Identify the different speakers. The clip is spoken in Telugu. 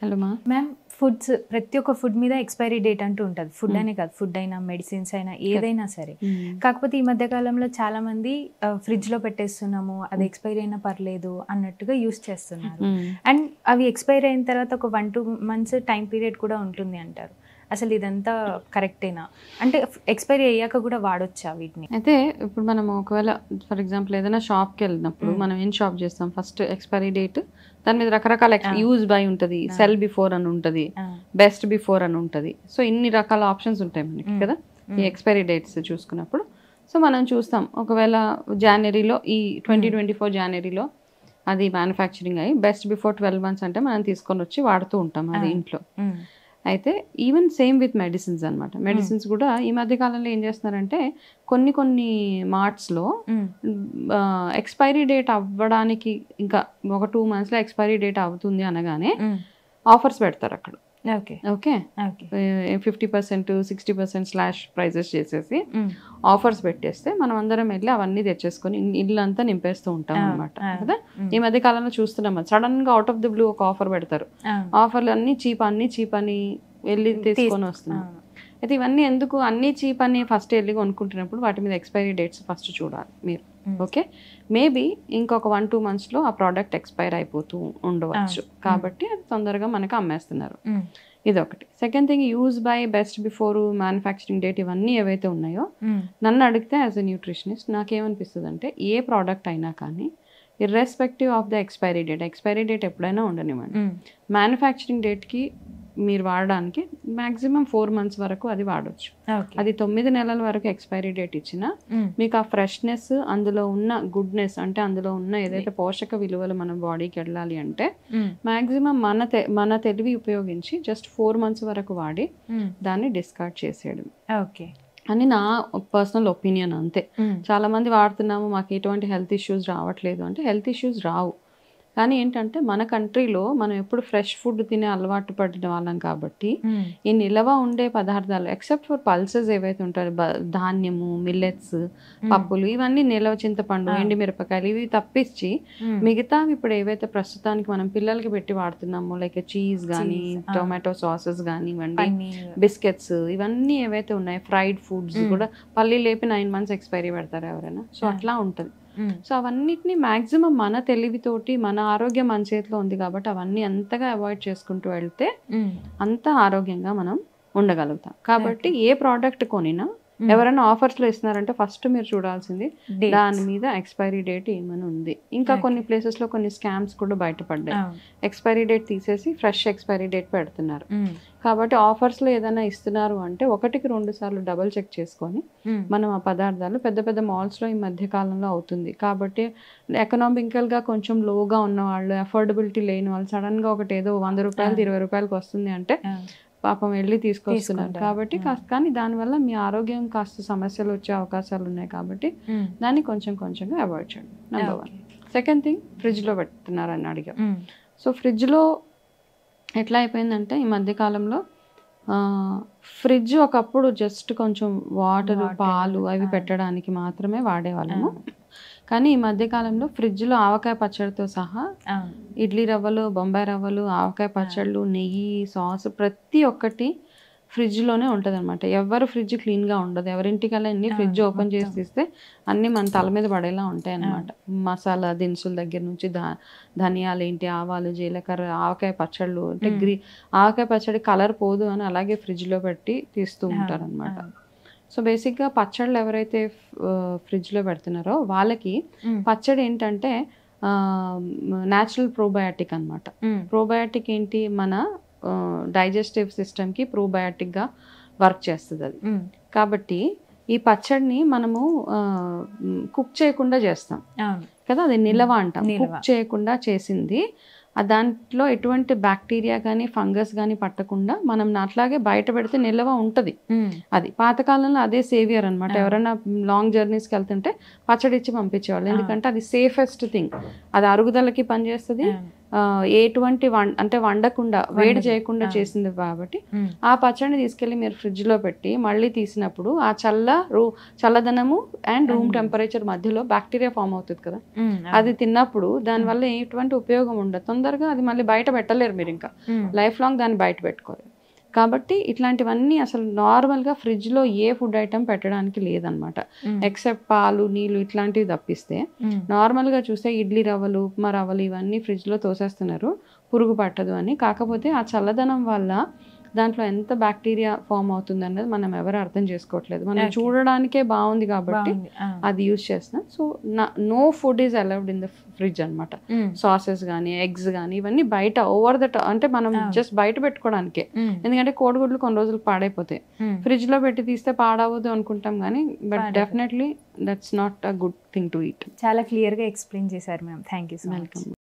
Speaker 1: హలో
Speaker 2: మ్యామ్, ఫుడ్స్ ప్రతి ఒక్క ఫుడ్ మీద ఎక్స్పైరీ డేట్ అంటూ ఉంటుంది. ఫుడ్ అనే కాదు, ఫుడ్ అయినా మెడిసిన్స్ అయినా ఏదైనా సరే. కాకపోతే ఈ మధ్య కాలంలో చాలా మంది ఫ్రిడ్జ్ లో పెట్టేస్తున్నాము, అది ఎక్స్పైరీ అయినా పర్లేదు అన్నట్టుగా యూస్ చేస్తున్నారు. అండ్ అవి ఎక్స్పైరీ అయిన తర్వాత ఒక 1-2 months టైం పీరియడ్ కూడా ఉంటుంది అంటారు. అసలు ఇదంతా కరెక్టేనా? అంటే ఎక్స్పైరీ అయ్యాక కూడా వాడొచ్చా వీటిని?
Speaker 1: అయితే ఇప్పుడు మనం ఒకవేళ ఫర్ ఎగ్జాంపుల్ ఏదైనా షాప్కి వెళ్ళినప్పుడు మనం ఏం షాప్ చేస్తాం, ఫస్ట్ ఎక్స్పైరీ డేట్, దాని మీద రకరకాల యూజ్ బై ఉంటుంది, సెల్ బిఫోర్ అని ఉంటుంది, బెస్ట్ బిఫోర్ అని ఉంటుంది. సో ఇన్ని రకాల ఆప్షన్స్ ఉంటాయి మనకి కదా ఈ ఎక్స్పైరీ డేట్స్ చూసుకున్నప్పుడు. సో మనం చూస్తాం ఒకవేళ జనవరిలో ఈ 2024 జనవరిలో అది మ్యానుఫ్యాక్చరింగ్ అయ్యి బెస్ట్ బిఫోర్ 12 months అంటే మనం తీసుకొని వచ్చి వాడుతూ ఉంటాం అది ఇంట్లో. అయితే ఈవెన్ సేమ్ విత్ మెడిసిన్స్ అనమాట. మెడిసిన్స్ కూడా ఈ మధ్య కాలంలో ఏం చేస్తున్నారంటే కొన్ని మార్ట్స్లో ఎక్స్పైరీ డేట్ అవ్వడానికి ఇంకా ఒక 2 monthsలో ఎక్స్పైరీ డేట్ అవుతుంది అనగానే ఆఫర్స్ పెడతారు అక్కడ. ఓకే 50%, 60% స్లాష్ ప్రైజెస్ చేసేసి ఆఫర్స్ పెట్టేస్తే మనం అందరం వెళ్ళి అవన్నీ తెచ్చేసుకొని ఇల్లు అంతా నింపేస్తూ ఉంటాం అనమాట కదా. ఈ మధ్య కాలంలో చూస్తున్నాం సడన్ గా అవుట్ ఆఫ్ ది బ్లూ ఒక ఆఫర్ పెడతారు. ఆఫర్లు అన్ని చీప్ అని వెళ్ళి తీసుకొని వస్తున్నాం. అయితే ఇవన్నీ ఎందుకు అన్ని చీప్ అని ఫస్ట్ వెళ్ళి కొనుక్కుంటున్నప్పుడు వాటి మీద ఎక్స్పైరీ డేట్స్ ఫస్ట్ చూడాలి మీరు. ఓకే మేబీ ఇంకొక 1-2 monthsలో ఆ ప్రోడక్ట్ ఎక్స్పైర్ అయిపోతూ ఉండవచ్చు కాబట్టి అది తొందరగా మనకు అమ్మేస్తున్నారు. ఇదొకటి. Second thing, use by, best before, manufacturing date ఇవన్నీ ఏవైతే ఉన్నాయో నన్ను అడిగితే యాజ్ ఎ న్యూట్రిషనిస్ట్ నాకేమనిపిస్తుంది అంటే ఏ ప్రోడక్ట్ అయినా కానీ irrespective of the expiry date ఎప్పుడైనా ఉండనివ్వండి, మ్యానుఫ్యాక్చరింగ్ డేట్కి మీరు వాడడానికి మ్యాక్సిమం 4 months వరకు అది వాడచ్చు. అది 9 నెలల వరకు ఎక్స్పైరీ డేట్ ఇచ్చినా మీకు ఆ ఫ్రెష్నెస్, అందులో ఉన్న గుడ్నెస్, అంటే అందులో ఉన్న ఏదైతే పోషక విలువలు మన బాడీకి వెళ్ళాలి అంటే మ్యాక్సిమం మన తెలివి ఉపయోగించి జస్ట్ 4 months వరకు వాడి దాన్ని డిస్కార్డ్ చేసేయడం అని నా పర్సనల్ ఒపీనియన్. అంతే. చాలా మంది వాడుతున్నాము మాకు ఎటువంటి హెల్త్ ఇష్యూస్ రావట్లేదు అంటే హెల్త్ ఇష్యూస్ రావు. కానీ ఏంటంటే మన కంట్రీలో మనం ఎప్పుడు ఫ్రెష్ ఫుడ్ తినే అలవాటు పడిన వాళ్ళం కాబట్టి ఈ నిల్వ ఉండే పదార్థాలు ఎక్సెప్ట్ ఫర్ పల్సెస్ ఏవైతే ఉంటాయో ధాన్యము, మిల్లెట్స్, పప్పులు, ఇవన్నీ నిల్వ, చింతపండు, ఎండిమిరపకాయలు, ఇవి తప్పించి మిగతావి ఇప్పుడు ఏవైతే ప్రస్తుతానికి మనం పిల్లలకి పెట్టి వాడుతున్నామో లైక్ చీజ్ కానీ, టొమాటో సాసెస్ కానివ్వండి, బిస్కెట్స్, ఇవన్నీ ఏవైతే ఉన్నాయో ఫ్రైడ్ ఫుడ్స్ కూడా పల్లి లేపి 9 months ఎక్స్పైరీ పెడతారు ఎవరైనా. సో అట్లా ఉంటుంది. సో అవన్నిటిని మ్యాక్సిమం మన తెలివితోటి, మన ఆరోగ్యం మన చేతిలో ఉంది కాబట్టి అవన్నీ అంతగా అవాయిడ్ చేసుకుంటూ వెళ్తే అంత ఆరోగ్యంగా మనం ఉండగలుగుతాం. కాబట్టి ఏ ప్రోడక్ట్ కొనినా ఎవరైనా ఆఫర్స్ లో ఇస్తున్నారంటే ఫస్ట్ మీరు చూడాల్సింది దాని మీద ఎక్స్పైరీ డేట్ ఏమైనా ఉంది. ఇంకా కొన్ని ప్లేసెస్ లో కొన్ని స్కామ్స్ కూడా బయటపడ్డాయి. ఎక్స్పైరీ డేట్ తీసేసి ఫ్రెష్ ఎక్స్పైరీ డేట్ పెడుతున్నారు. కాబట్టి ఆఫర్స్ లో ఏదైనా ఇస్తున్నారు అంటే 1-2 సార్లు డబుల్ చెక్ చేసుకొని మనం ఆ పదార్థాలు పెద్ద పెద్ద మాల్స్ లో ఈ మధ్య కాలంలో అవుతుంది. కాబట్టి ఎకనామికల్ గా కొంచెం లోగా ఉన్న వాళ్ళు, అఫోర్డబిలిటీ లేని వాళ్ళు సడన్ గా ఒకటి ఏదో 100 రూపాయలు 20 రూపాయలకి వస్తుంది అంటే పాపం వెళ్ళి తీసుకొస్తున్నారు. కాబట్టి కానీ దానివల్ల మీ ఆరోగ్యం కాస్త సమస్యలు వచ్చే అవకాశాలు ఉన్నాయి. కాబట్టి దాన్ని కొంచెంగా అవాయిడ్ చేయండి. నెంబర్ 1. సెకండ్ థింగ్, ఫ్రిడ్జ్ లో పెడుతున్నారని అడిగా. సో ఫ్రిడ్జ్ లో ఎట్లా అయిపోయిందంటే ఈ మధ్య కాలంలో ఫ్రిడ్జ్ ఒకప్పుడు జస్ట్ కొంచెం వాటర్, పాలు అవి పెట్టడానికి మాత్రమే వాడేవాళ్ళము. కానీ ఈ మధ్య కాలంలో ఫ్రిడ్జ్లో ఆవకాయ పచ్చడితో సహా ఇడ్లీ రవ్వలు, బొంబాయి రవ్వలు, ఆవకాయ పచ్చళ్ళు, నెయ్యి, సాస్ ప్రతి ఒక్కటి ఫ్రిడ్జ్లోనే ఉంటుంది అనమాట. ఎవరు ఫ్రిడ్జ్ క్లీన్గా ఉండదు. ఎవరింటికల్లా ఎన్ని ఫ్రిడ్జ్ ఓపెన్ చేసి తీస్తే అన్నీ మన తల మీద పడేలా ఉంటాయి అన్నమాట. మసాలా దినుసుల దగ్గర నుంచి ధనియాలు ఏంటి, ఆవాలు, జీలకర్ర, ఆవకాయ పచ్చళ్ళు అంటే ఆవకాయ పచ్చడి కలర్ పోదు అని అలాగే ఫ్రిడ్జ్లో పెట్టి తీస్తూ ఉంటారు అనమాట. సో బేసిక్గా పచ్చళ్ళు ఎవరైతే ఫ్రిడ్జ్లో పెడుతున్నారో వాళ్ళకి పచ్చడి ఏంటంటే న్యాచురల్ ప్రోబయాటిక్ అనమాట. ప్రోబయాటిక్ ఏంటి, మన డైజెస్టివ్ సిస్టమ్కి ప్రోబయాటిక్గా వర్క్ చేస్తుంది అది. కాబట్టి ఈ పచ్చడిని మనము కుక్ చేయకుండా చేస్తాం కదా, అది నిల్వ అంటాం. కుక్ చేయకుండా చేసింది దాంట్లో ఎటువంటి బ్యాక్టీరియా కానీ ఫంగస్ కానీ పట్టకుండా మనం అట్లాగే బయట పెడితే నిల్వ ఉంటుంది. అది పాతకాలంలో అదే సేవియర్ అనమాట. ఎవరైనా లాంగ్ జర్నీస్కి వెళ్తుంటే పచ్చడి ఇచ్చి పంపించేవాళ్ళు. ఎందుకంటే అది సేఫెస్ట్ థింగ్. అది అరుగుదలకి పనిచేస్తుంది, ఎటువంటి అంటే వండకుండా వేడి చేయకుండా చేసింది కాబట్టి ఆ పచ్చడిని తీసుకెళ్ళి మీరు ఫ్రిడ్జ్ లో పెట్టి మళ్ళీ తీసినప్పుడు ఆ చల్లదనము అండ్ రూమ్ టెంపరేచర్ మధ్యలో బ్యాక్టీరియా ఫామ్ అవుతుంది కదా, అది తిన్నప్పుడు దానివల్ల ఎటువంటి ఉపయోగం ఉండదు. తొందరగా అది మళ్ళీ బయట పెట్టలేరు మీరు, ఇంకా లైఫ్ లాంగ్ దాన్ని బయట పెట్టుకోలేరు. కాబట్టి ఇట్లాంటివన్నీ అసలు నార్మల్గా ఫ్రిడ్జ్లో ఏ ఫుడ్ ఐటమ్ పెట్టడానికి లేదనమాట, ఎక్సెప్ట్ పాలు నీళ్ళు ఇట్లాంటివి తప్పిస్తే. నార్మల్గా చూస్తే ఇడ్లీ రవ్వలు ఉప్మా రవ్వలు ఇవన్నీ ఫ్రిడ్జ్లో తోసేస్తున్నారు పురుగు పట్టదు అని. కాకపోతే ఆ చల్లదనం వల్ల దాంట్లో ఎంత బ్యాక్టీరియా ఫామ్ అవుతుంది అన్నది మనం ఎవరు అర్థం చేసుకోవట్లేదు. మనం చూడడానికే బాగుంది కాబట్టి అది యూజ్ చేస్తాం. So no food is allowed in the fridge అనమాట. సాసెస్ కానీ ఎగ్స్ కానీ ఇవన్నీ బయట ఓవర్ ద అంటే మనం జస్ట్ బయట పెట్టుకోవడానికే. ఎందుకంటే కోడిగుడ్లు కొన్ని రోజులు పాడైపోతాయి, ఫ్రిడ్జ్ లో పెట్టి తీస్తే పాడవద్దు అనుకుంటాం కానీ but definitely that's not a good thing to eat.
Speaker 2: చాలా క్లియర్ గా ఎక్స్ప్లెయిన్ చేశారు ma'am. Thank you so much.
Speaker 1: Welcome.